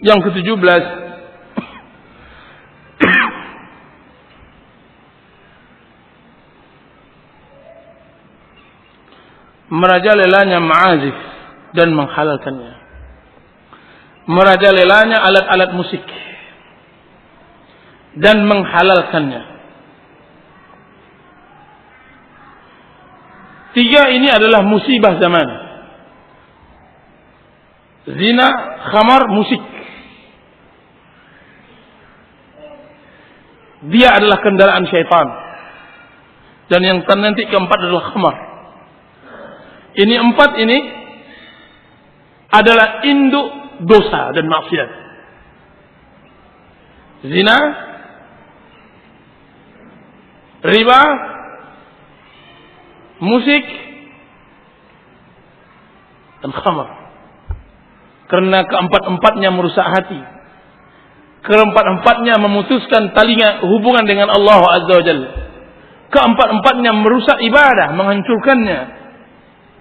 Yang ke-17, merajalelanya ma'azif dan menghalalkannya. Merajalelanya alat-alat musik dan menghalalkannya. 3 ini adalah musibah zaman. Zina, khamar, musik. Dia adalah kendaraan syaitan. Dan yang nanti keempat adalah khamar. Ini 4 ini adalah induk dosa dan maksiat. Zina, riba, musik, dan khamar. Karena keempat-empatnya merusak hati. Keempat-empatnya memutuskan talinya hubungan dengan Allah Azza wa Jalla. Keempat-empatnya merusak ibadah, menghancurkannya,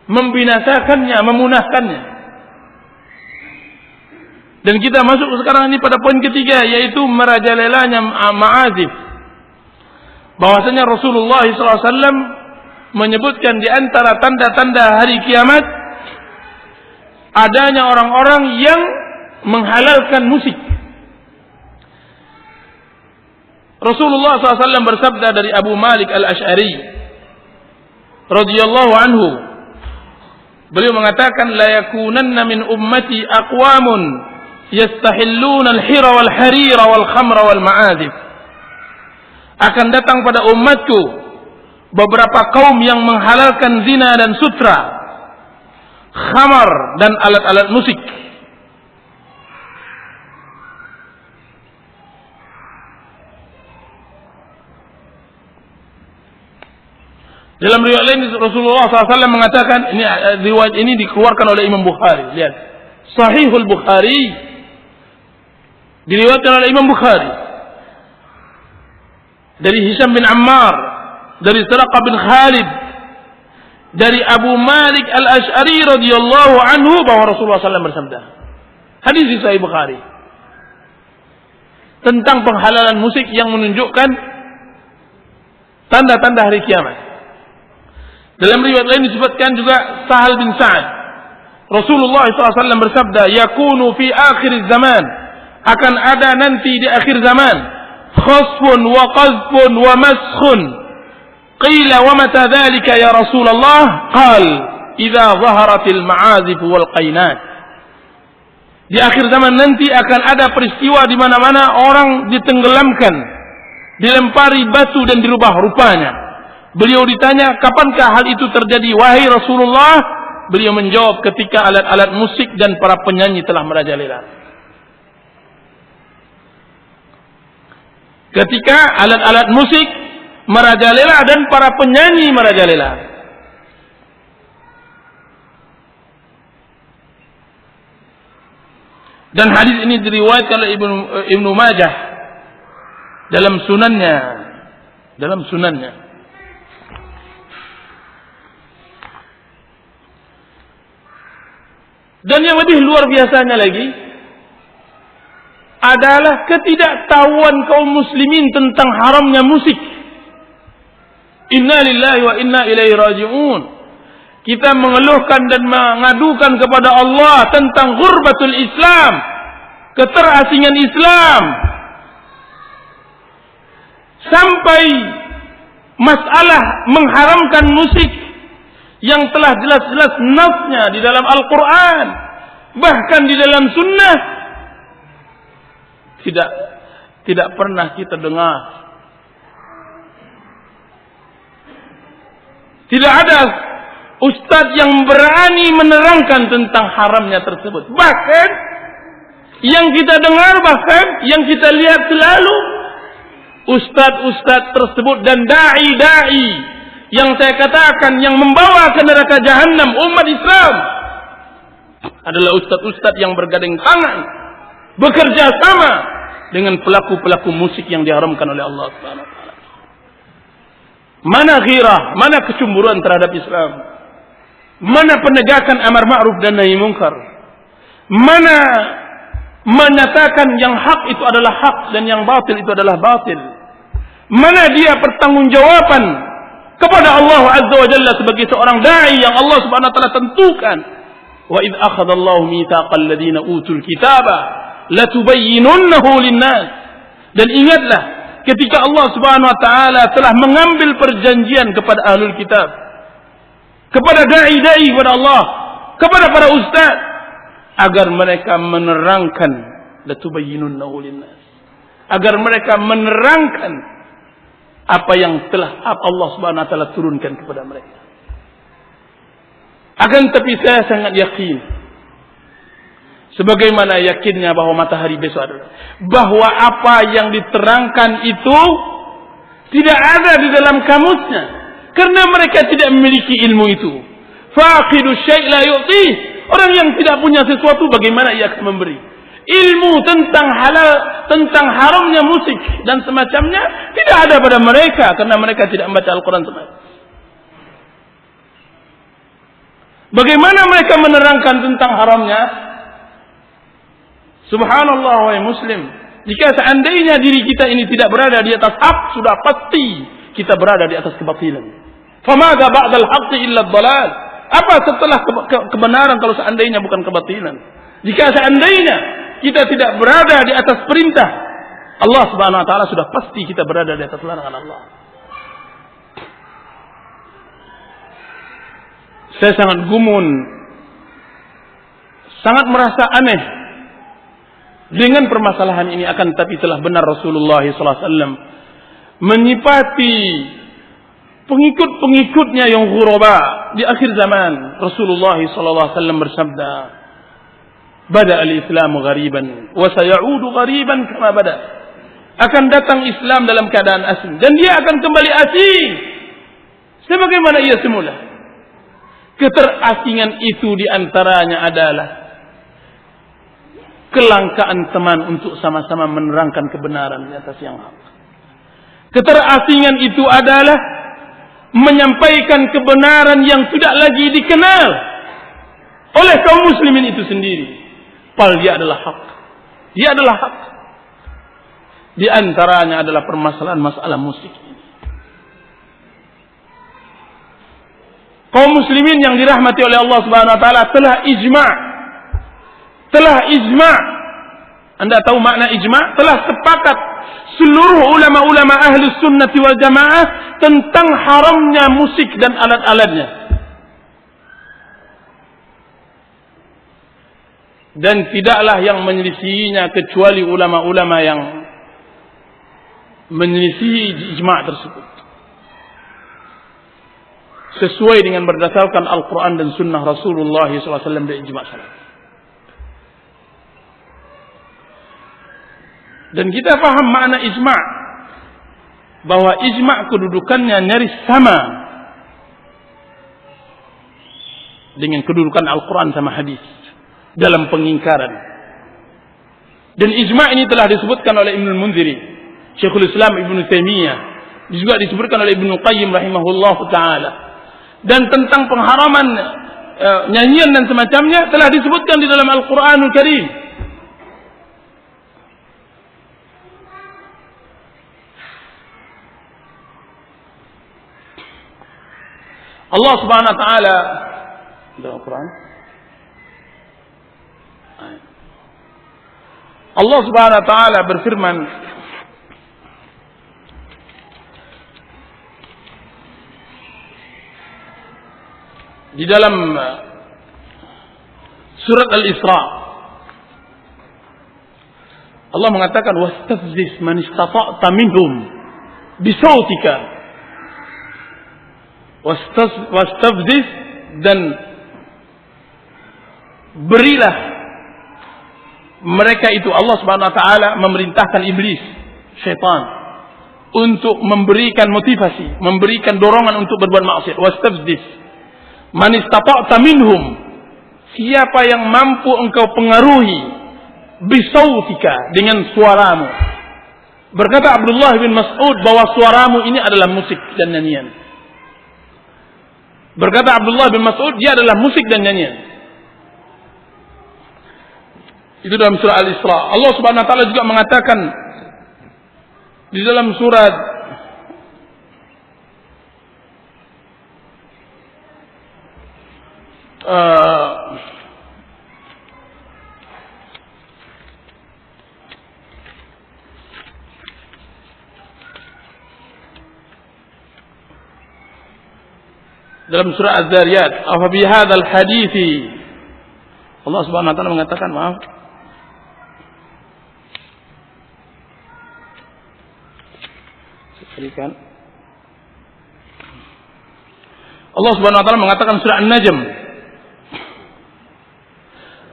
membinasakannya, memunahkannya. Dan kita masuk sekarang ini pada poin ketiga, yaitu merajalelanya ma'azif. Bahwasanya Rasulullah SAW menyebutkan di antara tanda-tanda hari kiamat adanya orang-orang yang menghalalkan musik. Rasulullah SAW bersabda dari Abu Malik Al-Ash'ari radhiyallahu anhu, beliau mengatakan, la yakunanna min ummati aqwamun yastahilluna al-hira wal harira wal khamra wal ma'azif. Akan datang pada umatku beberapa kaum yang menghalalkan zina dan sutra, khamar dan alat-alat musik. Dalam riwayat lain Rasulullah SAW mengatakan, ini riwayat ini dikeluarkan oleh Imam Bukhari. Lihat, Sahihul Bukhari diriwayatkan oleh Imam Bukhari dari Hisham bin Ammar, dari Suraqah bin Khalid, dari Abu Malik Al-Ash'ari radhiyallahu anhu, bahwa Rasulullah SAW bersabda. Hadis di Sahih Bukhari tentang penghalalan musik yang menunjukkan tanda-tanda hari kiamat. Dalam riwayat lain disebutkan juga Sahal bin Sa'ad, Rasulullah SAW bersabda, yakunu fi akhir zaman, akan ada nanti di akhir zaman, khasfun wa qazfun wa maskhun. Qila wa mata dhalika ya Rasulullah? Qal idza zaharatil ma'azif wal qainat. Di akhir zaman nanti akan ada peristiwa di mana-mana orang ditenggelamkan, dilempari batu dan dirubah rupanya. Beliau ditanya, kapankah hal itu terjadi wahai Rasulullah? Beliau menjawab, ketika alat-alat musik dan para penyanyi telah merajalela. Ketika alat-alat musik merajalela dan para penyanyi merajalela. Dan hadis ini diriwayatkan oleh Ibnu Majah dalam sunannya. Dan yang lebih luar biasanya lagi adalah ketidaktahuan kaum muslimin tentang haramnya musik. Inna lillahi wa inna ilaihi raji'un. Kita mengeluhkan dan mengadukan kepada Allah tentang ghurbatul Islam, keterasingan Islam, sampai masalah mengharamkan musik yang telah jelas-jelas nasnya di dalam Al-Quran, bahkan di dalam Sunnah, tidak pernah kita dengar. Tidak ada ustadz yang berani menerangkan tentang haramnya tersebut. Bahkan yang kita dengar, bahkan yang kita lihat selalu, ustadz-ustadz tersebut dan dai-dai yang saya katakan yang membawa ke neraka jahanam umat Islam adalah ustadz-ustadz yang bergandeng tangan, bekerja sama dengan pelaku-pelaku musik yang diharamkan oleh Allah Subhanahu wa taala. Mana ghirah, mana kecemburuan terhadap Islam? Mana penegakan amar ma'ruf dan nahi munkar? Mana menyatakan yang hak itu adalah hak dan yang batil itu adalah batil? Mana dia pertanggungjawaban kepada Allah Azza wa Jalla sebagai seorang dai yang Allah Subhanahu wa taala tentukan? Wa idz akhadallahu mitsaqal ladzina utul kitaba latubayyinunnahu lin-nas. Dan ingatlah ketika Allah Subhanahu wa taala telah mengambil perjanjian kepada ahlul kitab, kepada dai-dai kepada Allah, kepada para ustaz, agar mereka menerangkan latubayyinunnahu lin-nas, agar mereka menerangkan apa yang telah Allah Subhanahu wa taala turunkan kepada mereka. Akan tapi saya sangat yakin, sebagaimana yakinnya bahwa matahari besok adalah, bahwa apa yang diterangkan itu tidak ada di dalam kamusnya, karena mereka tidak memiliki ilmu itu. Faqidu syai' la yu'tih. Orang yang tidak punya sesuatu, bagaimana ia akan memberi ilmu tentang halal, tentang haramnya musik dan semacamnya? Tidak ada pada mereka, karena mereka tidak membaca Al-Quran semata. Bagaimana mereka menerangkan tentang haramnya? Subhanallah, wahai muslim, jika seandainya diri kita ini tidak berada di atas hak, sudah pasti kita berada di atas kebatilan. Famadza ba'dal haqqi illa ad-dhalal. Apa setelah kebenaran kalau seandainya bukan kebatilan? Jika seandainya kita tidak berada di atas perintah Allah Subhanahu wa taala, sudah pasti kita berada di atas larangan Allah. Saya sangat gumun, sangat merasa aneh dengan permasalahan ini, akan tapi telah benar Rasulullah SAW menyifati pengikut-pengikutnya yang ghuraba di akhir zaman. Rasulullah SAW bersabda, "Bada al-Islam ghariban wa sayaudu ghariban kama bada." Akan datang Islam dalam keadaan asing dan dia akan kembali asing sebagaimana ia semula. Keterasingan itu diantaranya adalah kelangkaan teman untuk sama-sama menerangkan kebenaran di atas yang hak. Keterasingan itu adalah menyampaikan kebenaran yang tidak lagi dikenal oleh kaum muslimin itu sendiri. Padahal dia adalah hak. Dia adalah hak. Di antaranya adalah permasalahan masalah musik ini. Kaum muslimin yang dirahmati oleh Allah Subhanahu wa taala telah ijma'. Anda tahu makna ijma'? Telah sepakat seluruh ulama-ulama Ahlus Sunnah wal Jamaah tentang haramnya musik dan alat-alatnya. Dan tidaklah yang menyelisihinya kecuali ulama-ulama yang menyelisihi ijma' tersebut. Sesuai dengan berdasarkan Al-Quran dan Sunnah Rasulullah SAW dan ijma' salaf. Dan kita paham makna ijma', bahwa ijma' kedudukannya nyaris sama dengan kedudukan Al-Quran sama hadis dalam pengingkaran. Dan ijma' ini telah disebutkan oleh Ibnu Munziri, Syekhul Islam Ibnu Taimiyah, juga disebutkan oleh Ibnu Qayyim rahimahullah ta'ala. Dan tentang pengharaman nyanyian dan semacamnya telah disebutkan di dalam Al-Quranul Karim. Allah Subhanahu wa taala dalam Al-Quran, Allah Subhanahu wa taala berfirman di dalam surat Al-Isra. Allah mengatakan, "Wastafziz man istata'ta minhum bisautika." Wastafziz, dan berilah mereka itu. Allah Subhanahu wa taala memerintahkan iblis, syaitan, untuk memberikan motivasi, memberikan dorongan untuk berbuat maksiat. Wastafziz man istata'ta minhum, siapa yang mampu engkau pengaruhi, bisautika, dengan suaramu. Berkata Abdullah bin Mas'ud bahwa suaramu ini adalah musik dan nyanyian. Berkata Abdullah bin Mas'ud, dia adalah musik dan nyanyian. Itu dalam surah Al-Isra. Allah Subhanahu wa taala juga mengatakan di dalam surat dalam surah Az-Zariyat, "Afa bi hadzal hadithi." Allah Subhanahu wa taala mengatakan, maaf. Berikan. Allah Subhanahu wa taala mengatakan surah An-Najm,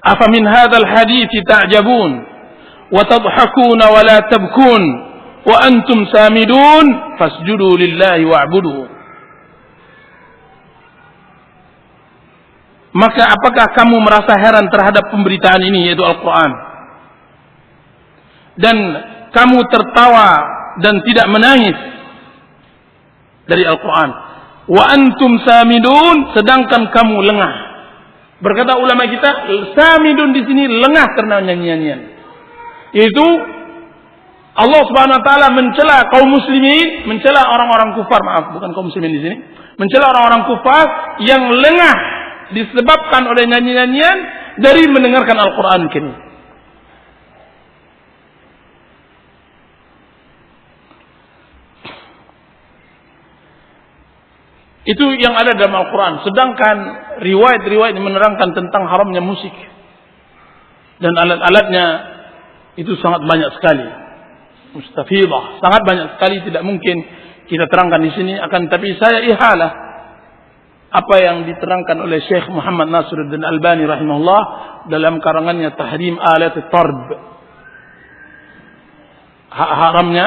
"Afa min hadzal hadithi ta'jabun wa tadhakuna wa la tabkun wa antum samidun fasjudu lillahi wa'budu." Maka apakah kamu merasa heran terhadap pemberitaan ini, yaitu Al-Quran, dan kamu tertawa dan tidak menangis dari Al-Quran? Wa antum samidun, sedangkan kamu lengah. Berkata ulama kita, samidun di sini lengah karena nyanyian-nyanyian. Itu Allah Subhanahu wa taala mencela kaum muslimin, mencela orang-orang kufar, maaf, bukan kaum muslimin di sini, mencela orang-orang kufar yang lengah disebabkan oleh nyanyi-nyanyian dari mendengarkan Al-Quran Karim. Itu yang ada dalam Al-Quran. Sedangkan riwayat-riwayat yang menerangkan tentang haramnya musik dan alat-alatnya itu sangat banyak sekali. Mustafidah, sangat banyak sekali, tidak mungkin kita terangkan di sini. Akan tapi saya ihalah apa yang diterangkan oleh Syekh Muhammad Nasiruddin Albani rahimahullah dalam karangannya Tahrim Alat Tarb, haramnya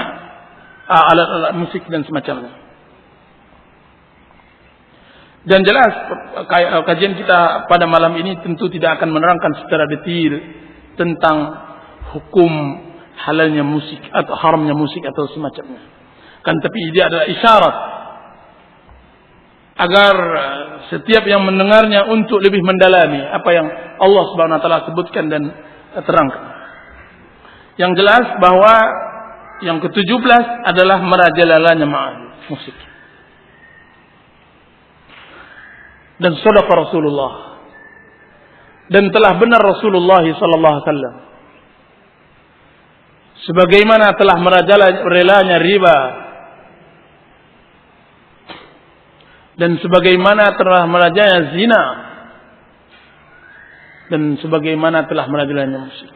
alat-alat musik dan semacamnya. Dan jelas kajian kita pada malam ini tentu tidak akan menerangkan secara detail tentang hukum halalnya musik atau haramnya musik atau semacamnya. Kan tapi dia adalah isyarat agar setiap yang mendengarnya untuk lebih mendalami apa yang Allah Subhanahu wa taala sebutkan dan terangkan. Yang jelas bahwa yang ke-17 adalah merajalalanya musik. Dan shadaqa Rasulullah. Dan telah benar Rasulullah sallallahu alaihi wasallam sebagaimana telah merajalanya riba, dan sebagaimana telah merajalanya zina, dan sebagaimana telah merajalanya musik.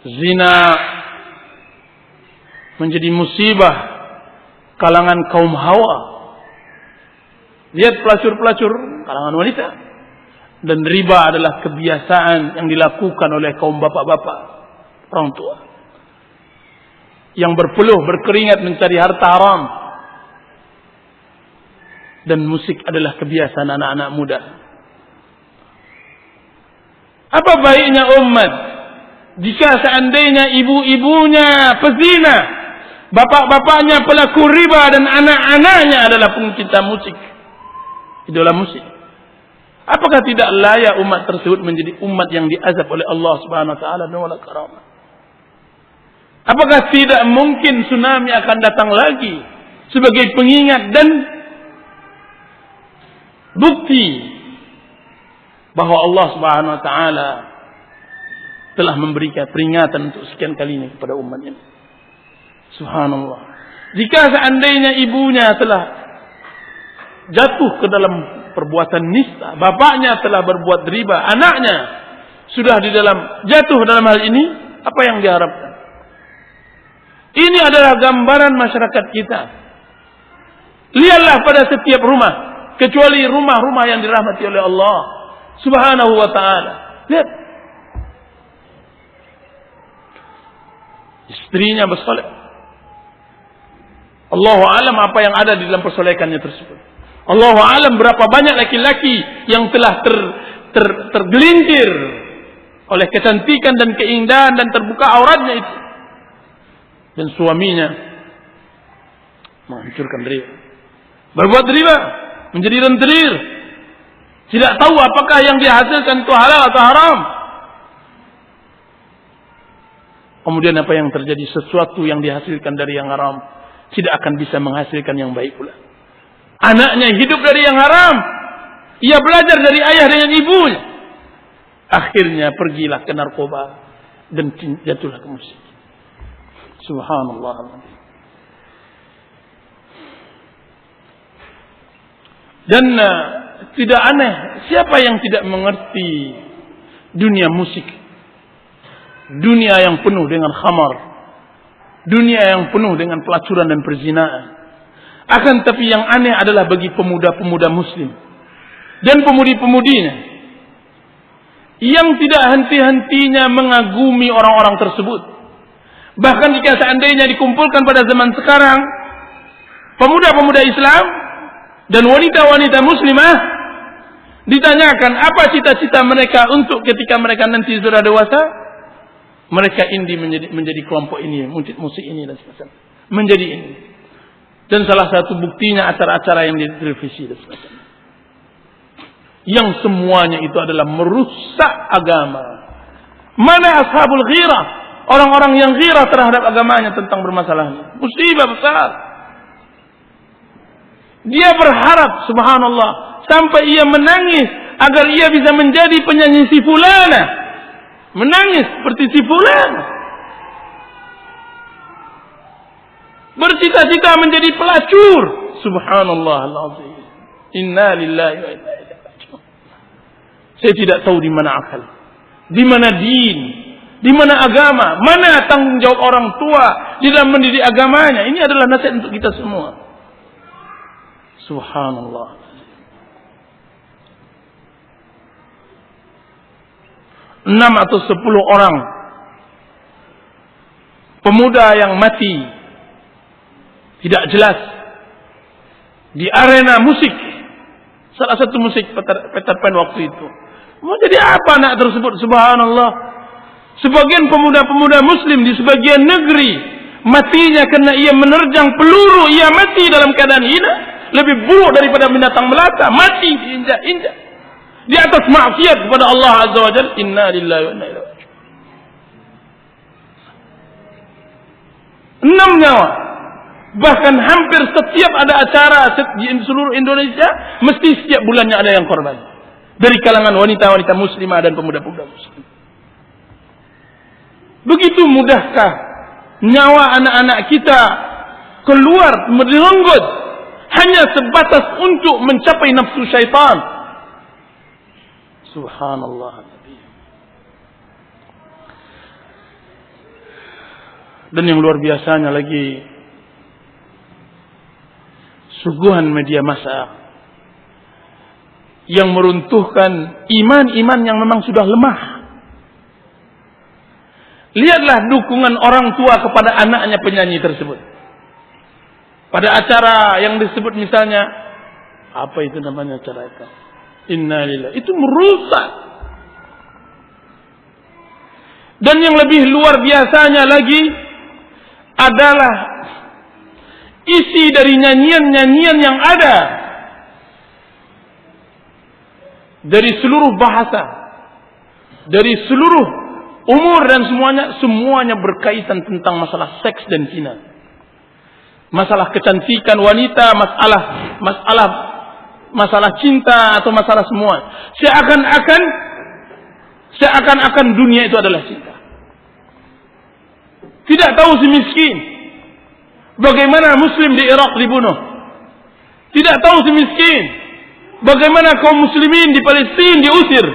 Zina menjadi musibah kalangan kaum Hawa. Lihat pelacur-pelacur kalangan wanita. Dan riba adalah kebiasaan yang dilakukan oleh kaum bapak-bapak, orang tua, yang berpeluh berkeringat mencari harta haram. Dan musik adalah kebiasaan anak-anak muda. Apa baiknya umat jika seandainya ibu-ibunya pezina, bapak-bapaknya pelaku riba, dan anak-anaknya adalah pencinta musik, idola musik? Apakah tidak layak umat tersebut menjadi umat yang diazab oleh Allah Subhanahu wa taala dan wala karamah? Apakah tidak mungkin tsunami akan datang lagi sebagai pengingat dan bukti bahwa Allah Subhanahu wa taala telah memberikan peringatan untuk sekian kalinya kepada umatnya? Subhanallah. Jika seandainya ibunya telah jatuh ke dalam perbuatan nista, bapaknya telah berbuat riba, anaknya sudah jatuh dalam hal ini, apa yang diharapkan? Ini adalah gambaran masyarakat kita. Lihatlah pada setiap rumah, kecuali rumah-rumah yang dirahmati oleh Allah Subhanahu wa taala. Lihat, istrinya bersolek. Allahu alam apa yang ada di dalam persolekannya tersebut. Allahu alam berapa banyak laki-laki yang telah tergelincir oleh kecantikan dan keindahan dan terbuka auratnya itu, dan suaminya menghancurkan riba, berbuat riba, menjadi rentenir, tidak tahu apakah yang dihasilkan itu halal atau haram. Kemudian apa yang terjadi? Sesuatu yang dihasilkan dari yang haram tidak akan bisa menghasilkan yang baik pula. Anaknya hidup dari yang haram, ia belajar dari ayah dengan ibunya, akhirnya pergilah ke narkoba dan jatuhlah ke musik. Subhanallah. Dan tidak aneh, siapa yang tidak mengerti dunia musik, dunia yang penuh dengan khamar, dunia yang penuh dengan pelacuran dan perzinaan. Akan tapi yang aneh adalah bagi pemuda-pemuda muslim dan pemudi-pemudinya yang tidak henti-hentinya mengagumi orang-orang tersebut. Bahkan jika seandainya dikumpulkan pada zaman sekarang pemuda-pemuda Islam dan wanita-wanita muslimah, ditanyakan apa cita-cita mereka untuk ketika mereka nanti sudah dewasa, mereka ingin menjadi kelompok ini, musik ini dan sebagainya, menjadi ini. Dan salah satu buktinya acara-acara yang di televisi dan sebagainya, yang semuanya itu adalah merusak agama. Mana ashabul ghirah, orang-orang yang ghirah terhadap agamanya tentang bermasalahnya? Musibah besar. Dia berharap, subhanallah, sampai ia menangis agar ia bisa menjadi penyanyi si fulana, menangis seperti si fulana, bercita-cita menjadi pelacur. Subhanallah al-azim. Inna lillahi wa inna ilaihi raji'un. Saya tidak tahu di mana akal, di mana din, di mana agama, mana tanggung jawab orang tua di dalam mendidik agamanya. Ini adalah nasihat untuk kita semua. Subhanallah. 6 atau 10 orang pemuda yang mati tidak jelas di arena musik, salah satu musik Peter Pan waktu itu. Mau jadi apa anak tersebut? Subhanallah. Sebagian pemuda-pemuda muslim di sebagian negeri matinya karena ia menerjang peluru, ia mati dalam keadaan hina, lebih buruk daripada binatang melata, mati diinjak-injak di atas maksiat kepada Allah Azza wa Jalla. Inna lillahi wa inna ilaihi raji'un. 6 nyawa. Bahkan hampir setiap ada acara di seluruh Indonesia, mesti setiap bulannya ada yang korban dari kalangan wanita-wanita muslimah dan pemuda-pemuda muslim. Begitu mudahkah nyawa anak-anak kita keluar merenggut hanya sebatas untuk mencapai nafsu syaitan. Subhanallah. Dan yang luar biasanya lagi, suguhan media massa yang meruntuhkan iman-iman yang memang sudah lemah. Lihatlah dukungan orang tua kepada anaknya penyanyi tersebut. Pada acara yang disebut misalnya, apa itu namanya acara itu? Innalillahi. Itu merusak. Dan yang lebih luar biasanya lagi adalah isi dari nyanyian-nyanyian yang ada dari seluruh bahasa, dari seluruh umur dan semuanya berkaitan tentang masalah seks dan zina. Masalah kecantikan wanita, masalah cinta atau masalah semua. Seakan-akan dunia itu adalah cinta. Tidak tahu si miskin bagaimana muslim di Irak dibunuh. Tidak tahu si miskin bagaimana kaum muslimin di Palestina diusir.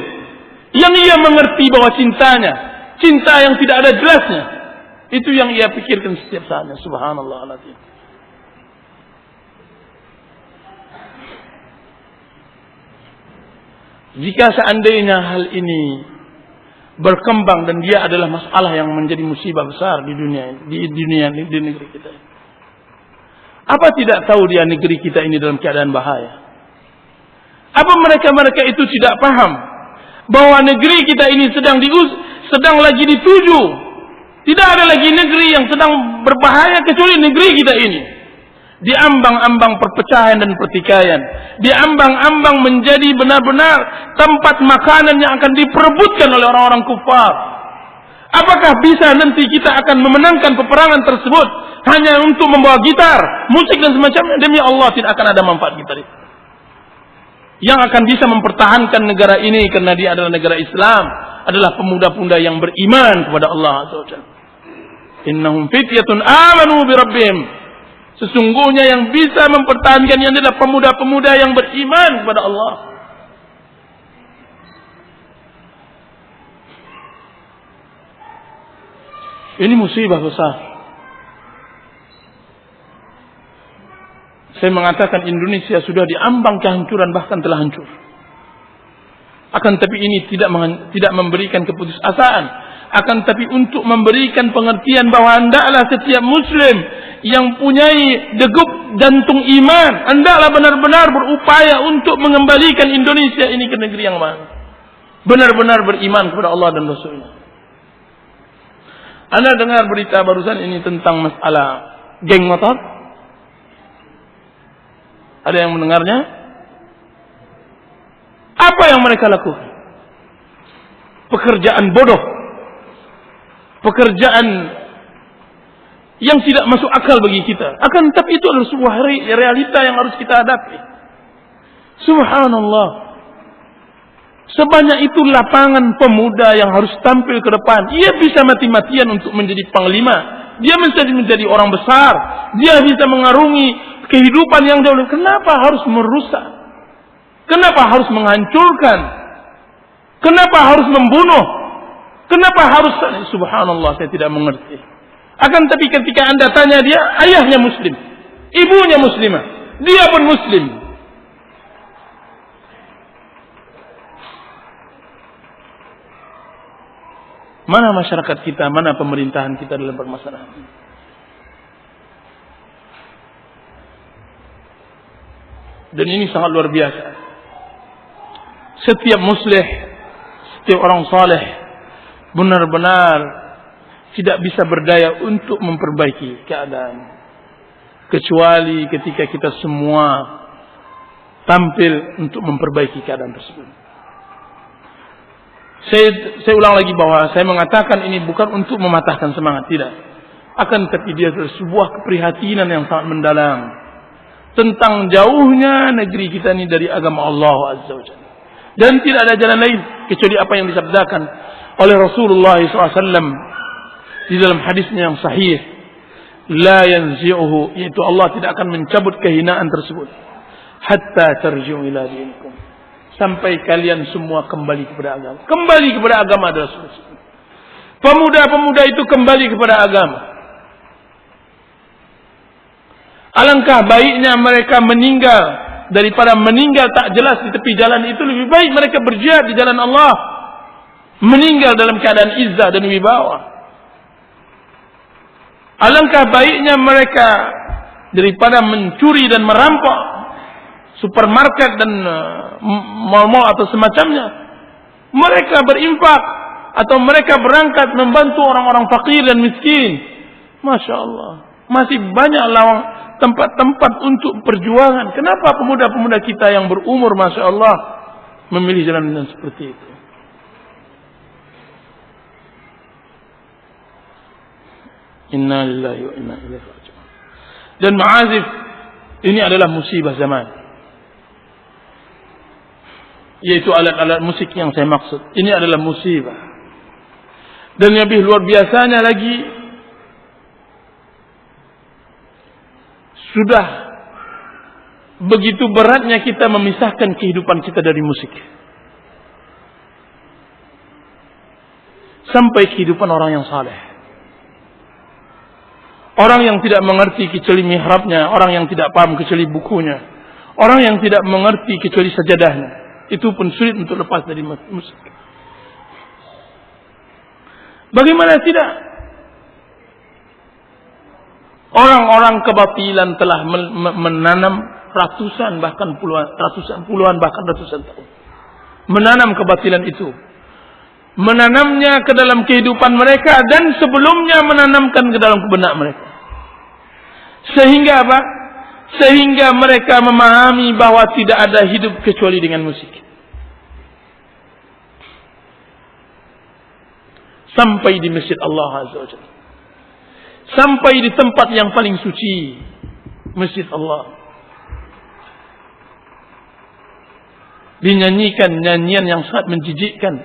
Yang ia mengerti bahwa cintanya, cinta yang tidak ada jelasnya, itu yang ia pikirkan setiap saatnya. Subhanallah alazim. Jika seandainya hal ini berkembang dan dia adalah masalah yang menjadi musibah besar di negeri kita, apa tidak tahu dia negeri kita ini dalam keadaan bahaya? Apa mereka itu tidak paham bahwa negeri kita ini sedang lagi dituju? Tidak ada lagi negeri yang sedang berbahaya kecuali negeri kita ini. Diambang-ambang perpecahan dan pertikaian, diambang-ambang menjadi benar-benar tempat makanan yang akan diperebutkan oleh orang-orang kufar. Apakah bisa nanti kita akan memenangkan peperangan tersebut hanya untuk membawa gitar, musik dan semacamnya? Demi Allah tidak akan ada manfaat gitar itu. Yang akan bisa mempertahankan negara ini karena dia adalah negara Islam adalah pemuda-pemuda yang beriman kepada Allah Azza wa Jalla. Innahum fityatun amanu bi rabbihim. Sesungguhnya yang bisa mempertahankan ini adalah pemuda-pemuda yang beriman kepada Allah. Ini musibah besar. Saya mengatakan Indonesia sudah diambang kehancuran, bahkan telah hancur. Akan tapi ini tidak memberikan keputusasaan. Akan tapi untuk memberikan pengertian bahwa hendaklah setiap Muslim yang punyai degup jantung iman, hendaklah benar-benar berupaya untuk mengembalikan Indonesia ini ke negeri yang baru. Benar-benar beriman kepada Allah dan Rasulnya. Anda dengar berita barusan ini tentang masalah geng motor? Ada yang mendengarnya? Apa yang mereka lakukan? Pekerjaan bodoh. Pekerjaan yang tidak masuk akal bagi kita. Akan tetapi itu adalah sebuah realita yang harus kita hadapi. Subhanallah. Sebanyak itu lapangan pemuda yang harus tampil ke depan. Ia bisa mati-matian untuk menjadi panglima. Dia menjadi orang besar. Dia bisa mengarungi kehidupan yang jauh. Kenapa harus merusak? Kenapa harus menghancurkan? Kenapa harus membunuh? Kenapa harus... Subhanallah, saya tidak mengerti. Akan tapi ketika Anda tanya dia, ayahnya Muslim, ibunya Muslimah, dia pun Muslim. Mana masyarakat kita, mana pemerintahan kita dalam permasalahan ini? Dan ini sangat luar biasa. Setiap muslih, setiap orang saleh benar-benar tidak bisa berdaya untuk memperbaiki keadaan, kecuali ketika kita semua tampil untuk memperbaiki keadaan tersebut. Saya ulang lagi bahwa saya mengatakan ini bukan untuk mematahkan semangat, tidak. Akan tetapi dia adalah sebuah keprihatinan yang sangat mendalam tentang jauhnya negeri kita ini dari agama Allah Azza wa Jalla. Dan tidak ada jalan lain kecuali apa yang disabdakan oleh Rasulullah SAW di dalam hadisnya yang sahih. La yanzi'uhu, yaitu Allah tidak akan mencabut kehinaan tersebut hatta tarji'u ila dinikum, sampai kalian semua kembali kepada agama. Kembali kepada agama adalah solusi. Pemuda-pemuda itu kembali kepada agama. Alangkah baiknya mereka meninggal daripada meninggal tak jelas di tepi jalan itu. Lebih baik mereka berjihad di jalan Allah, meninggal dalam keadaan izzah dan wibawa. Alangkah baiknya mereka daripada mencuri dan merampok supermarket dan mal-mal atau semacamnya, mereka berinfak atau mereka berangkat membantu orang-orang fakir dan miskin. Masya Allah, masih banyak lawang tempat-tempat untuk perjuangan. Kenapa pemuda-pemuda kita yang berumur, Masya Allah, memilih jalan seperti itu? Inna lillahi wa inna ilaihi raji'un. Dan ma'azif, ini adalah musibah zaman, yaitu alat-alat musik yang saya maksud. Ini adalah musibah. Dan lebih luar biasanya lagi, sudah begitu beratnya kita memisahkan kehidupan kita dari musik, sampai kehidupan orang yang saleh, orang yang tidak mengerti kecuali mihrabnya, orang yang tidak paham kecuali bukunya, orang yang tidak mengerti kecuali sajadahnya, itu pun sulit untuk lepas dari musik. Bagaimana tidak? Orang-orang kebatilan telah menanam ratusan bahkan puluhan bahkan ratusan tahun. Menanam kebatilan itu, menanamnya ke dalam kehidupan mereka dan sebelumnya menanamkan ke dalam benak mereka. Sehingga apa? Sehingga mereka memahami bahwa tidak ada hidup kecuali dengan musik. sampai di masjid Allah Azza wa Jalla, sampai di tempat yang paling suci, masjid Allah. Dinyanyikan nyanyian yang sangat menjijikkan,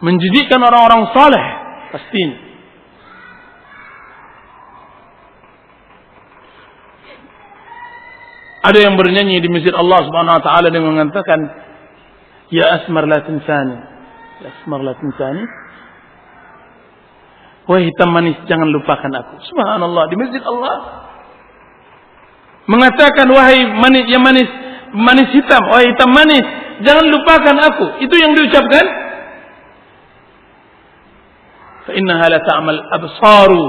menjijikkan orang-orang saleh pastinya. Ada yang bernyanyi di masjid Allah Subhanahu wa taala dengan mengatakan, "Ya asmar la tinsani." Ya asmar la tinsani. Wahai hitam manis, jangan lupakan aku. Subhanallah, di masjid Allah. Mengatakan, wahai manis, ya manis, manis hitam, wahai hitam manis, jangan lupakan aku. Itu yang diucapkan. Fa innaha la ta'mal absaru,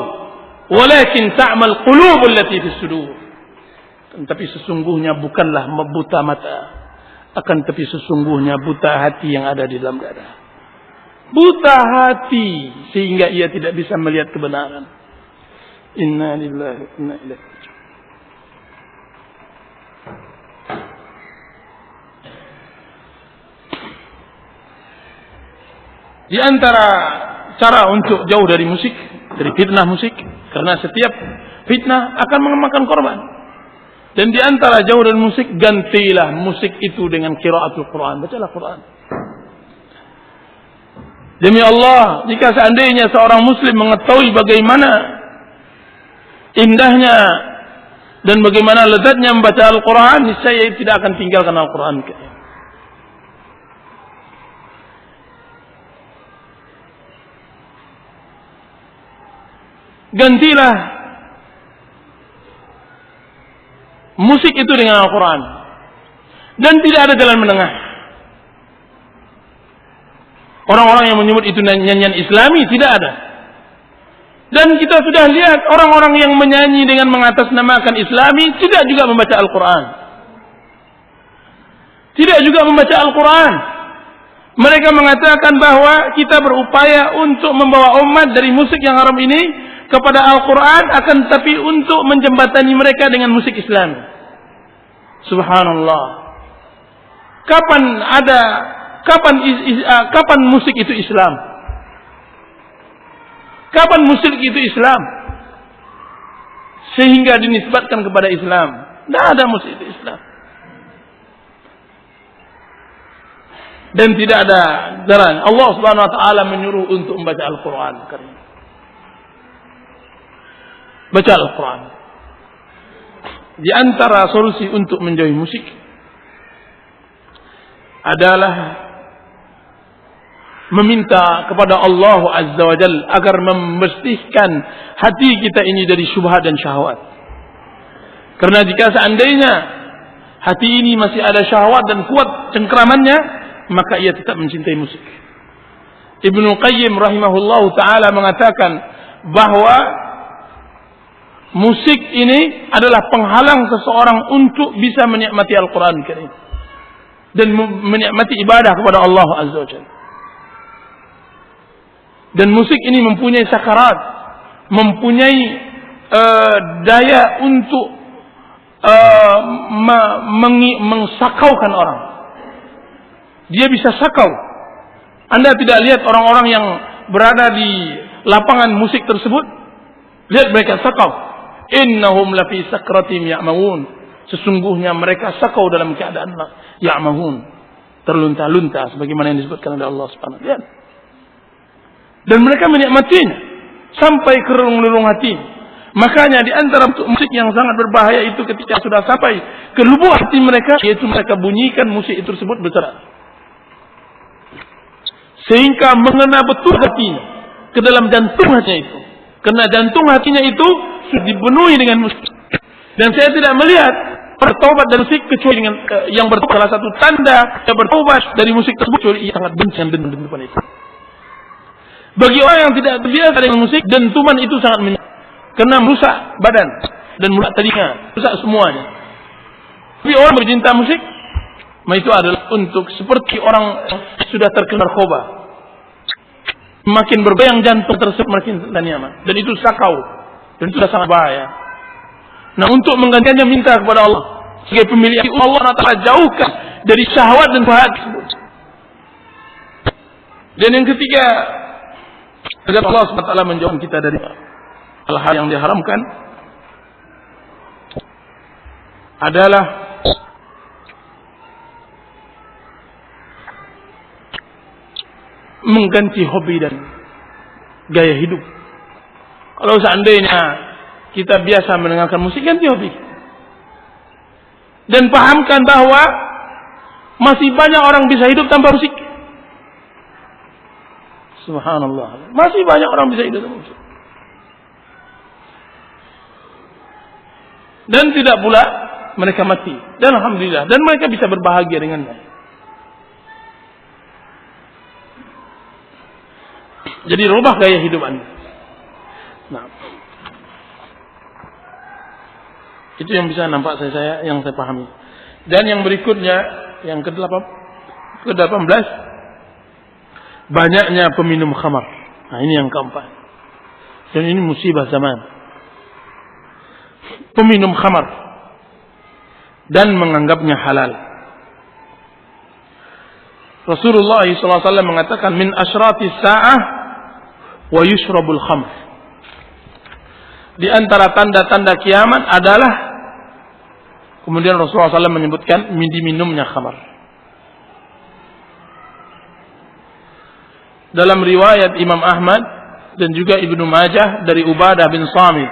walakin ta'mal qulubul lati fis sudur. Tapi sesungguhnya bukanlah buta mata, akan tapi sesungguhnya buta hati yang ada di dalam dada. Buta hati sehingga ia tidak bisa melihat kebenaran. Inna lillahi wa inna ilaihi raji'un. Di antara cara untuk jauh dari musik, dari fitnah musik, karena setiap fitnah akan memakan korban. Dan di antara jauh dari musik, gantilah musik itu dengan qiraatul Quran, bacalah Quran. Demi Allah, jika seandainya seorang muslim mengetahui bagaimana indahnya dan bagaimana lezatnya membaca Al-Quran, niscaya tidak akan tinggalkan Al-Quran. Gantilah musik itu dengan Al-Quran. Dan tidak ada jalan menengah. Orang-orang yang menyebut itu nyanyian Islami, tidak ada. Dan kita sudah lihat orang-orang yang menyanyi dengan mengatasnamakan Islami tidak juga membaca Al-Quran. Tidak juga membaca Al-Quran. Mereka mengatakan bahwa kita berupaya untuk membawa umat dari musik yang haram ini kepada Al-Quran, akan tapi untuk menjembatani mereka dengan musik Islam. Subhanallah. Kapan musik itu Islam? Kapan musik itu Islam? Sehingga dinisbatkan kepada Islam. Tidak ada musik itu Islam. Dan tidak ada jalan. Allah Subhanahu wa taala menyuruh untuk membaca Al-Quran. Baca Al-Quran. Di antara solusi untuk menjauhi musik adalah meminta kepada Allah Azza wa Jalla agar membersihkan hati kita ini dari syubhat dan syahwat. Karena jika seandainya hati ini masih ada syahwat dan kuat cengkramannya, maka ia tetap mencintai musik. Ibnu Qayyim rahimahullahu taala mengatakan bahwa musik ini adalah penghalang seseorang untuk bisa menikmati Al-Quran Karim dan menikmati ibadah kepada Allah Azza wa Jalla. Dan musik ini mempunyai sakarat, mempunyai daya untuk mengsakaukan orang. Dia bisa sakau. Anda tidak lihat orang-orang yang berada di lapangan musik tersebut, lihat mereka sakau. Innahum lafi sakratim ya'mahun. Sesungguhnya mereka sakau dalam keadaan ya'mahun, terlunta-lunta sebagaimana yang disebutkan oleh Allah Subhanahu wa taala. Dan mereka menikmatinya sampai ke relung-relung hati. Makanya di antara musik yang sangat berbahaya itu ketika sudah sampai ke lubuk hati mereka, yaitu mereka bunyikan musik itu tersebut berserak, sehingga mengena betul hatinya ke dalam jantung hatinya itu. Karena jantung hatinya itu sudah dipenuhi dengan musik. Dan saya tidak melihat bertobat dari musik kecuali dengan yang bertobat, salah satu tanda yang bertobat dari musik tersebut kecuali ia sangat benci dengan dentuman itu. Bagi orang yang tidak terbiasa dengan musik, dentuman itu sangat menyakitkan karena merusak badan dan merusak telinga, merusak semuanya. Tapi orang bercinta musik, itu adalah untuk seperti orang sudah terkena narkoba. Makin berbayang jantung tersebut makin nyaman, dan itu sakau, dan itu sangat bahaya. Nah, untuk menggantinya minta kepada Allah sebagai pemilik Allah Taala jauhkan dari syahwat dan bahagia tersebut. Dan yang ketiga, agar Allah SWT menjauhkan kita dari hal-hal yang diharamkan adalah mengganti hobi dan gaya hidup. Kalau seandainya kita biasa mendengarkan musik, ganti hobi. Dan pahamkan bahwa masih banyak orang bisa hidup tanpa musik. Subhanallah. Masih banyak orang bisa hidup tanpa musik. Dan tidak pula mereka mati. Dan alhamdulillah. Dan mereka bisa berbahagia dengannya. Jadi rubah gaya hidup Anda. Nah, itu yang bisa nampak yang saya pahami. Dan yang berikutnya, yang ke-18, banyaknya peminum khamar. Nah, ini yang keempat. Dan ini musibah zaman. Peminum khamar dan menganggapnya halal. Rasulullah SAW mengatakan, min asyrati sa'ah wa yushrabul khamr. Di antara tanda-tanda kiamat adalah, kemudian Rasulullah SAW menyebutkan diminumnya khamar. Dalam riwayat Imam Ahmad dan juga Ibnu Majah dari Ubadah bin Samit,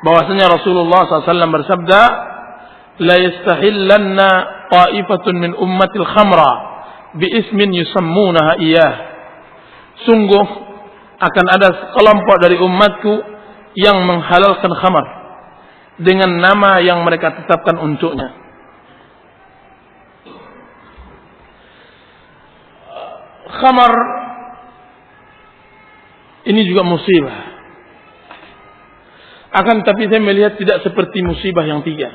bahwasanya Rasulullah SAW bersabda, la yastahillanna ta'ifatun min ummatil khamra bi ismin yusammunaha iyah. Sungguh akan ada kelompok dari umatku yang menghalalkan khamar dengan nama yang mereka tetapkan untuknya. Khamar ini juga musibah. Akan tapi saya melihat tidak seperti musibah yang tiga.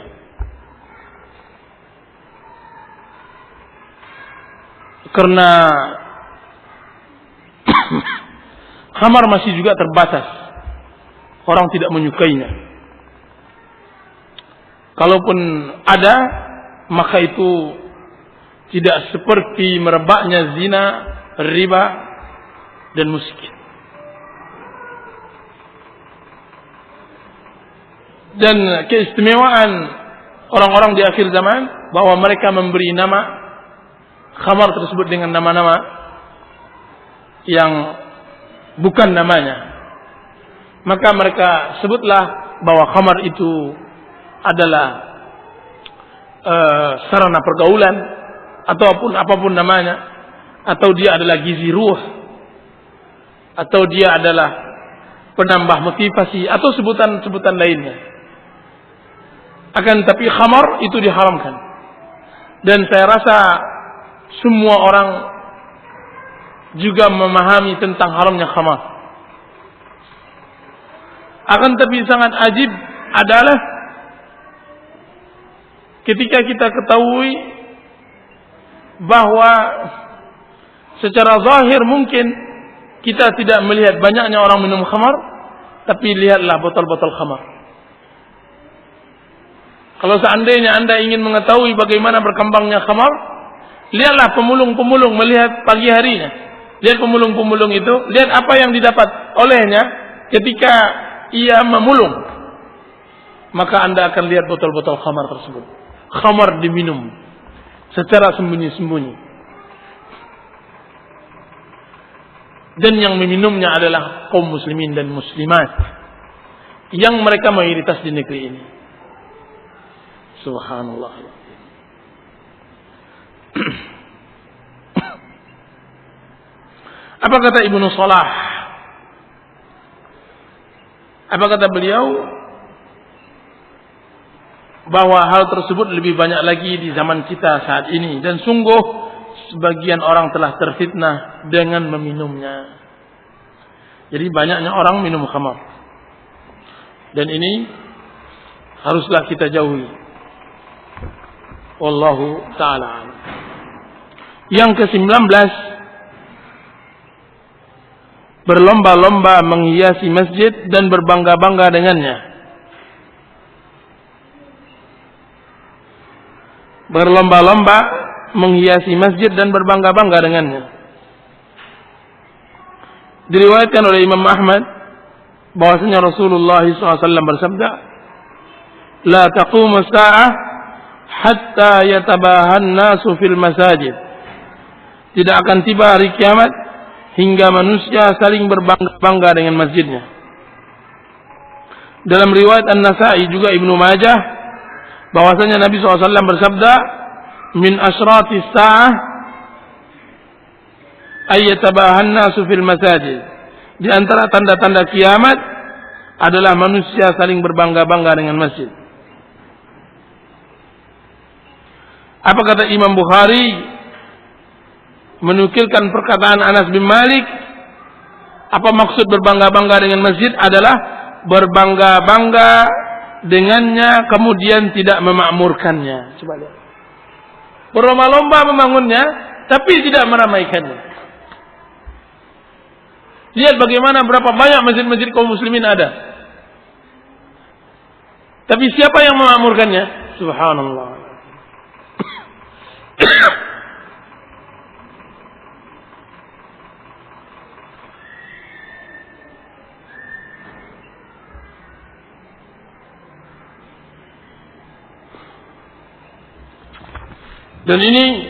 Karena khamar masih juga terbatas. Orang tidak menyukainya. Kalaupun ada, maka itu tidak seperti merebaknya zina, riba, dan musik. Dan keistimewaan orang-orang di akhir zaman, bahwa mereka memberi nama khamar tersebut dengan nama-nama yang bukan namanya. Maka mereka sebutlah bahwa khamar itu adalah sarana pergaulan, ataupun apapun namanya, atau dia adalah gizi ruh, atau dia adalah penambah motivasi, atau sebutan-sebutan lainnya. Akan tapi khamar itu diharamkan. Dan saya rasa semua orang juga memahami tentang haramnya khamar. Akan tapi sangat ajib adalah ketika kita ketahui bahwa secara zahir mungkin kita tidak melihat banyaknya orang minum khamar, tapi lihatlah botol-botol khamar. Kalau seandainya Anda ingin mengetahui bagaimana berkembangnya khamar, lihatlah pemulung-pemulung melihat pagi harinya. Lihat pemulung-pemulung itu, lihat apa yang didapat olehnya ketika ia memulung. Maka Anda akan lihat botol-botol khamar tersebut. Khamar diminum secara sembunyi-sembunyi. Dan yang meminumnya adalah kaum muslimin dan muslimat yang mereka mayoritas di negeri ini. Subhanallah. Apa kata Ibnu Salah? Apa kata beliau? Bahwa hal tersebut lebih banyak lagi di zaman kita saat ini. Dan sungguh sebagian orang telah terfitnah dengan meminumnya. Jadi banyaknya orang minum khamar. Dan ini haruslah kita jauhi. Wallahu ta'ala. Yang ke-19, berlomba-lomba menghiasi masjid dan berbangga-bangga dengannya. Berlomba-lomba menghiasi masjid dan berbangga-bangga dengannya. Diriwayatkan oleh Imam Ahmad bahwasanya Rasulullah SAW bersabda, "La taqumu as-sa'ah hatta yatabahan nasu fil masajid." Tidak akan tiba hari kiamat hingga manusia saling berbangga-bangga dengan masjidnya. Dalam riwayat An-Nasa'i juga Ibnu Majah bahwasanya Nabi SAW bersabda, "Min asratis sa'ah ay yatabahan nasu fil masajid." Di antara tanda-tanda kiamat adalah manusia saling berbangga-bangga dengan masjid. Apa kata Imam Bukhari menukilkan perkataan Anas bin Malik? Apa maksud berbangga-bangga dengan masjid? Adalah berbangga-bangga dengannya kemudian tidak memakmurkannya. Coba lihat. Berlomba-lomba membangunnya tapi tidak meramaikannya. Lihat bagaimana berapa banyak masjid-masjid kaum muslimin ada. Tapi siapa yang memakmurkannya? Subhanallah. Dan ini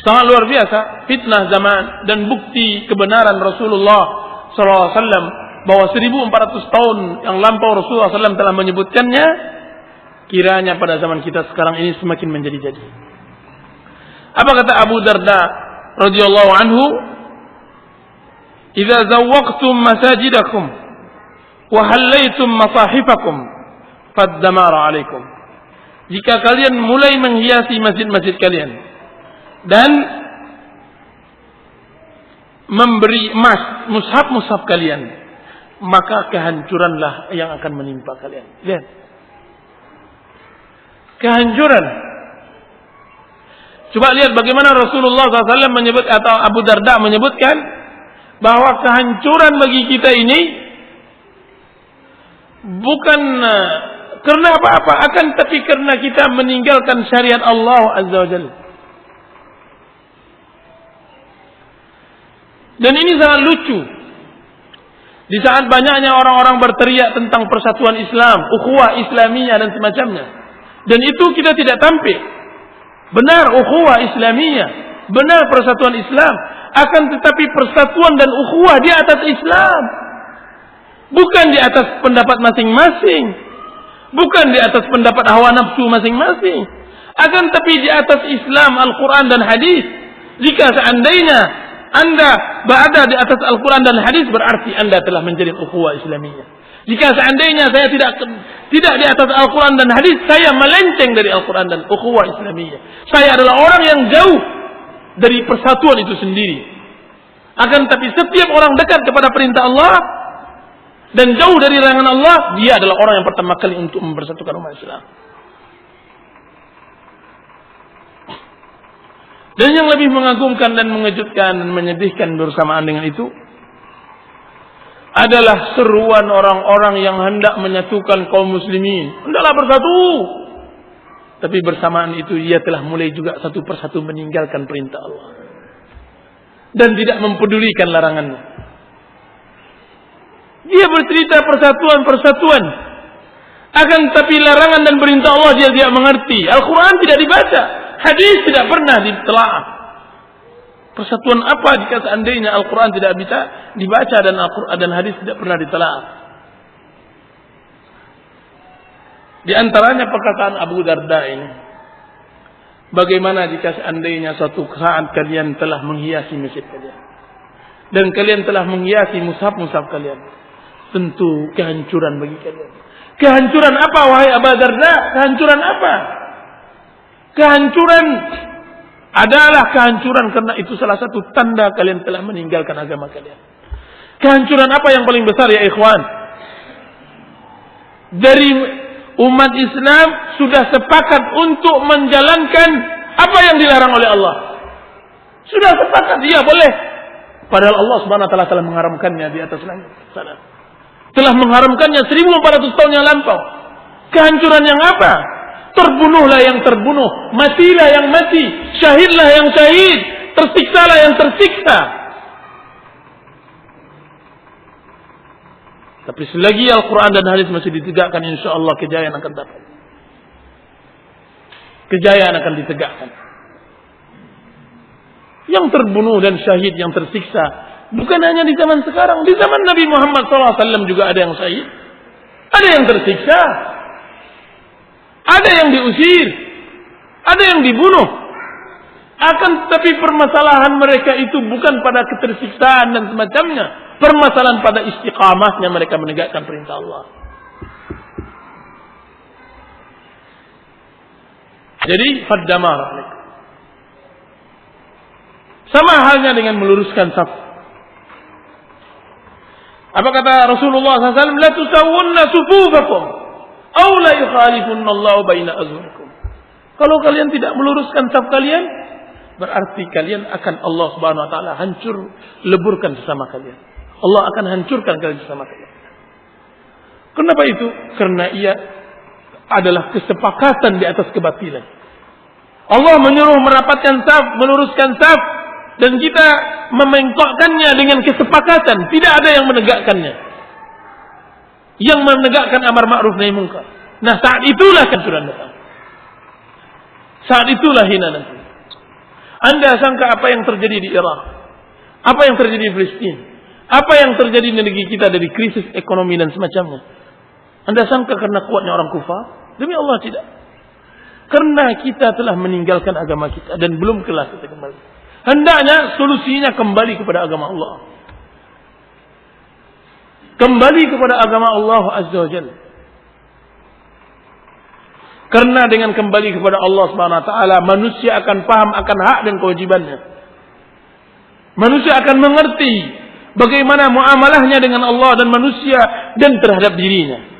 sangat luar biasa fitnah zaman dan bukti kebenaran Rasulullah SAW bahwa 1400 tahun yang lampau Rasulullah SAW telah menyebutkannya. Kiranya pada zaman kita sekarang ini semakin menjadi-jadi. Apa kata Abu Darda radhiyallahu anhu? "Idza zawwaqtum masajidakum wa hallaytum masahifakum faddamara 'alaikum." Jika kalian mulai menghiasi masjid-masjid kalian dan memberi emas mushaf-mushaf kalian, maka kehancuranlah yang akan menimpa kalian. Lihat. Kehancuran. Coba lihat bagaimana Rasulullah SAW menyebut atau Abu Darda menyebutkan bahwa kehancuran bagi kita ini bukan karena apa-apa, akan tapi karena kita meninggalkan syariat Allah Azza wa Jalla. Dan ini sangat lucu. Di saat banyaknya orang-orang berteriak tentang persatuan Islam, ukhuwah Islamiyah dan semacamnya. Dan itu kita tidak tampil. Benar ukhuwah Islamiyah, benar persatuan Islam. Akan tetapi persatuan dan ukhuwah di atas Islam. Bukan di atas pendapat masing-masing. Bukan di atas pendapat hawa nafsu masing-masing. Akan tapi di atas Islam, Al-Quran dan Hadis. Jika seandainya Anda berada di atas Al-Quran dan Hadis, berarti Anda telah menjadi ukhuwah Islamiyah. Jika seandainya saya tidak di atas Al-Quran dan Hadis, saya melenceng dari Al-Quran dan ukhuwah Islamiyah. Saya adalah orang yang jauh dari persatuan itu sendiri. Akan tapi setiap orang dekat kepada perintah Allah dan jauh dari larangan Allah, dia adalah orang yang pertama kali untuk mempersatukan umat Islam. Dan yang lebih mengagumkan dan mengejutkan dan menyedihkan bersamaan dengan itu adalah seruan orang-orang yang hendak menyatukan kaum muslimin. Hendaklah bersatu. Tapi bersamaan itu ia telah mulai juga satu persatu meninggalkan perintah Allah. Dan tidak mempedulikan larangannya. Dia bercerita persatuan. Akan tapi larangan dan perintah Allah dia tidak mengerti. Al-Quran tidak dibaca. Hadis tidak pernah ditelaah. Persatuan apa jika seandainya Al-Quran tidak bisa dibaca dan Al-Quran dan hadis tidak pernah ditelaah. Di antaranya perkataan Abu Darda ini. Bagaimana jika seandainya suatu saat kalian telah menghiasi masjid kalian. Dan kalian telah menghiasi mushaf-mushaf kalian. Tentu kehancuran bagi kalian. Kehancuran apa wahai Abu Darda? Kehancuran apa? Kehancuran adalah kehancuran karena itu salah satu tanda kalian telah meninggalkan agama kalian. Kehancuran apa yang paling besar ya ikhwan? Dari umat Islam sudah sepakat untuk menjalankan apa yang dilarang oleh Allah. Sudah sepakat, iya boleh. Padahal Allah Subhanahu wa taala telah mengharamkannya di atas langit sana. Telah mengharamkannya 1400 tahun yang lampau. Kehancuran yang apa? Terbunuhlah yang terbunuh, matilah yang mati, syahidlah yang syahid, tersiksalah yang tersiksa. Tapi selagi Al-Quran dan hadis masih ditegakkan, insya Allah kejayaan akan dapat. Kejayaan akan ditegakkan. Yang terbunuh dan syahid, yang tersiksa, bukan hanya di zaman sekarang. Di zaman Nabi Muhammad SAW juga ada yang syahid. Ada yang tersiksa. Ada yang diusir. Ada yang dibunuh. Akan tetapi permasalahan mereka itu bukan pada ketersiksaan dan semacamnya. Permasalahan pada istiqamahnya mereka menegakkan perintah Allah. Jadi faddamar. Sama halnya dengan meluruskan saf. Apa kata Rasulullah SAW? La tusawwunna sufufakum aw la yukhalifunna Allah baina azhurikum. Kalau kalian tidak meluruskan saf kalian, berarti kalian akan Allah Subhanahu wa taala hancur leburkan sesama kalian. Allah akan hancurkan kalian sesama kalian. Kenapa itu? Karena ia adalah kesepakatan di atas kebatilan. Allah menyuruh merapatkan saf, meluruskan saf, dan kita memengkokkannya dengan kesepakatan. Tidak ada yang menegakkannya. Yang menegakkan amar ma'ruf nahi munkar. Nah, saat itulah kehancuran datang. Saat itulah hina nanti. Anda sangka apa yang terjadi di Irak? Apa yang terjadi di Palestina? Apa yang terjadi di negeri kita dari krisis ekonomi dan semacamnya? Anda sangka karena kuatnya orang kufar? Demi Allah tidak. Karena kita telah meninggalkan agama kita dan belum kelas kita kembali. Hendaknya solusinya kembali kepada agama Allah. Kembali kepada agama Allah Azza wa Jalla. Karena dengan kembali kepada Allah Subhanahu wa taala, manusia akan paham akan hak dan kewajibannya. Manusia akan mengerti bagaimana muamalahnya dengan Allah dan manusia dan terhadap dirinya.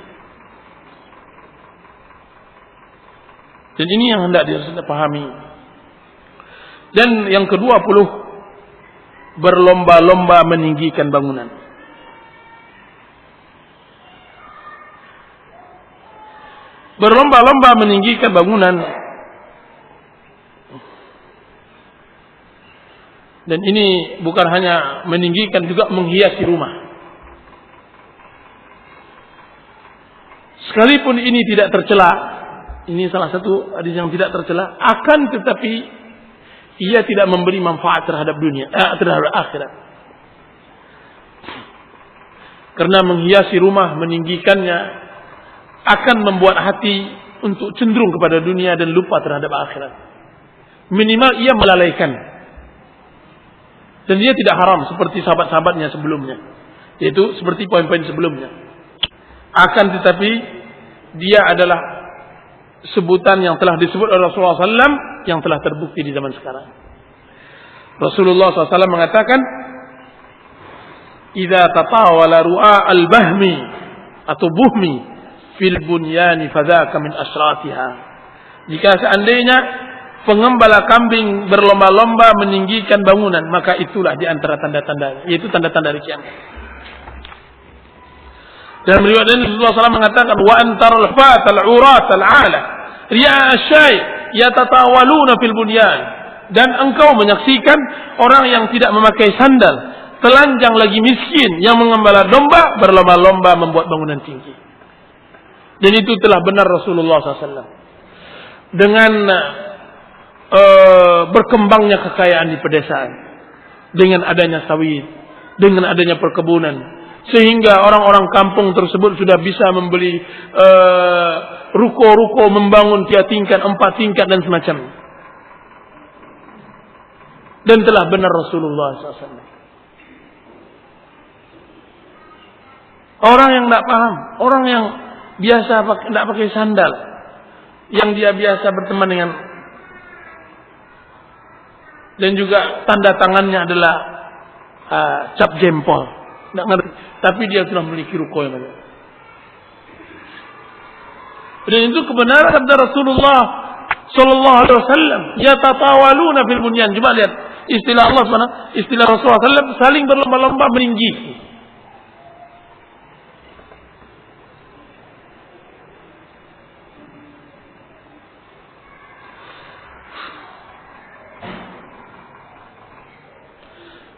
Dan ini yang hendak kita pahami. Dan yang ke-20, berlomba-lomba meninggikan bangunan. Berlomba-lomba meninggikan bangunan. Dan ini bukan hanya meninggikan, juga menghiasi rumah. Sekalipun ini tidak tercela, ini salah satu hadis yang tidak tercela, akan tetapi ia tidak memberi manfaat terhadap dunia, terhadap akhirat. Karena menghiasi rumah, meninggikannya akan membuat hati untuk cenderung kepada dunia dan lupa terhadap akhirat. Minimal ia melalaikan. Dan dia tidak haram seperti sahabat-sahabatnya sebelumnya. Yaitu seperti poin-poin sebelumnya. Akan tetapi dia adalah sebutan yang telah disebut oleh Rasulullah SAW yang telah terbukti di zaman sekarang. Rasulullah SAW mengatakan, "Idza tatawala ru'a al-bahmi atau buhmi fil bunyani fadzaka min asyratiha." Jika seandainya pengembala kambing berlomba-lomba meninggikan bangunan, maka itulah di antara tanda-tanda, yaitu tanda-tanda hari kiamat. Dalam riwayat ini Rasulullah SAW mengatakan, "Wa antarul fatal urat al-ala riya asy-syai yatatawaluna fil bunyan." Dan engkau menyaksikan orang yang tidak memakai sandal, telanjang lagi miskin, yang mengembala domba berlomba-lomba membuat bangunan tinggi. Dan itu telah benar Rasulullah SAW. Dengan berkembangnya kekayaan di pedesaan, dengan adanya sawit, dengan adanya perkebunan, sehingga orang-orang kampung tersebut sudah bisa membeli ruko-ruko, membangun 3 tingkat, 4 tingkat dan semacamnya. Dan telah benar Rasulullah SAW. Orang yang tidak paham, orang yang biasa tidak pakai sandal, yang dia biasa berteman dengan, dan juga tanda tangannya adalah cap jempol, tidak ngerti, tapi dia sudah memiliki ruko yang banyak. Dan itu kebenaran sabda Rasulullah sallallahu alaihi wasallam, yatatawaluna fil bunyan. Coba lihat istilah Allah Subhanahu, istilah Rasulullah sallallahu saling berlomba-lomba meninggi.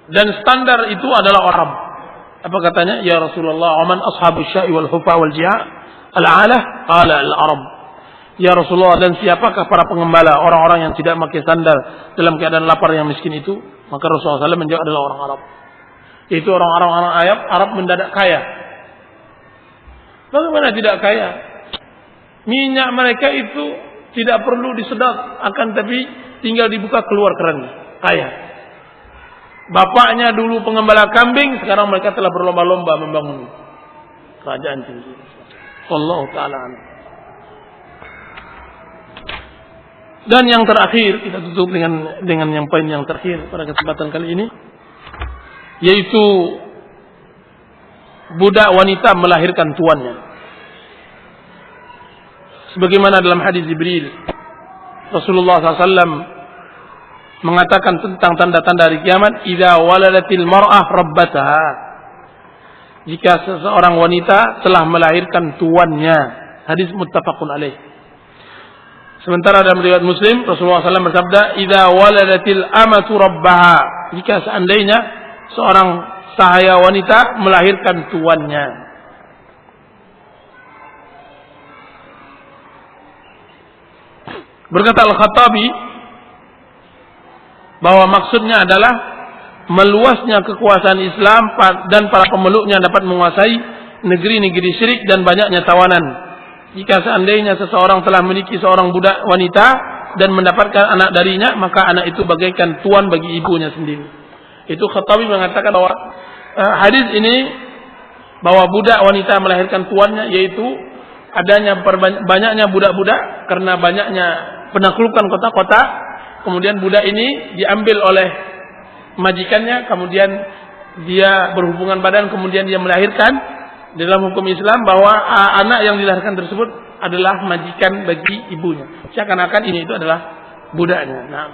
Dan standar itu adalah Arab. Apa katanya? Ya Rasulullah, "Aman ashabu syai wal hufa wal jia' al-alah?" Qala al-arab. Ya Rasulullah, dan siapakah para pengembala, orang-orang yang tidak pakai sandal dalam keadaan lapar yang miskin itu? Maka Rasulullah SAW menjawab adalah orang Arab. Itu orang-orang Arab mendadak kaya. Bagaimana tidak kaya? Minyak mereka itu tidak perlu disedot, akan tapi tinggal dibuka keluar kerannya. Kaya. Bapaknya dulu pengembala kambing, sekarang mereka telah berlomba-lomba membangun kerajaan tinggi. Wallahu ta'ala. Dan yang terakhir, kita tutup dengan yang poin yang terakhir pada kesempatan kali ini, yaitu budak wanita melahirkan tuannya. Sebagaimana dalam hadis Jibril, Rasulullah SAW mengatakan tentang tanda-tanda hari kiamat, "Idza waladatil mar'ah rabbataha." Jika seseorang wanita telah melahirkan tuannya. Hadis muttafaqun alaih. Sementara dalam riwayat Muslim, Rasulullah SAW bersabda, "Idza waladatil amatu rabbaha." Jika seandainya seorang sahaya wanita melahirkan tuannya. Berkata Al-Khattabi bahwa maksudnya adalah meluasnya kekuasaan Islam dan para pemeluknya dapat menguasai negeri-negeri syirik dan banyaknya tawanan. Jika seandainya seseorang telah memiliki seorang budak wanita dan mendapatkan anak darinya, maka anak itu bagaikan tuan bagi ibunya sendiri. Itu Khattabi mengatakan bahwa hadis ini, bahwa budak wanita melahirkan tuannya, yaitu adanya banyaknya budak-budak karena banyaknya penaklukan kota-kota. Kemudian budak ini diambil oleh majikannya, kemudian dia berhubungan badan, kemudian dia melahirkan. Dalam hukum Islam bahwa anak yang dilahirkan tersebut adalah majikan bagi ibunya. Seakan-akan ini itu adalah budaknya. Nah,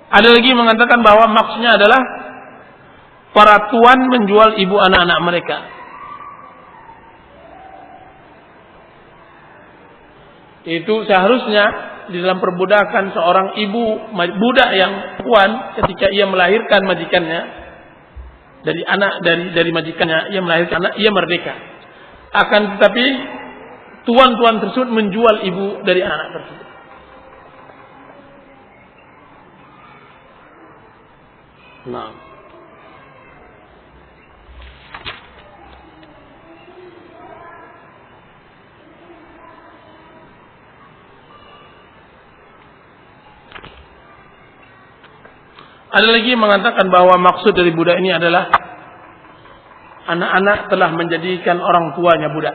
ada lagi mengatakan bahwa maksudnya adalah para tuan menjual ibu anak-anak mereka. Itu seharusnya di dalam perbudakan seorang ibu budak yang tuan, ketika ia melahirkan majikannya dari anak dari majikannya, ia melahirkan anak, ia merdeka. Akan tetapi tuan-tuan tersebut menjual ibu dari anak tersebut. Nah, ada lagi mengatakan bahwa maksud dari budak ini adalah anak-anak telah menjadikan orang tuanya budak.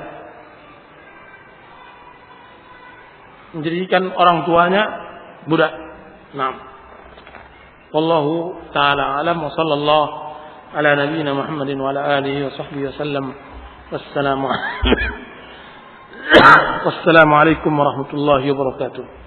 Menjadikan orang tuanya budak. Nah, wallahu ta'ala alam wa sallallahu ala nabiyyina Muhammadin wa ala alihi wa sahbihi wasallam. Wassalamu alaikum warahmatullahi wabarakatuh.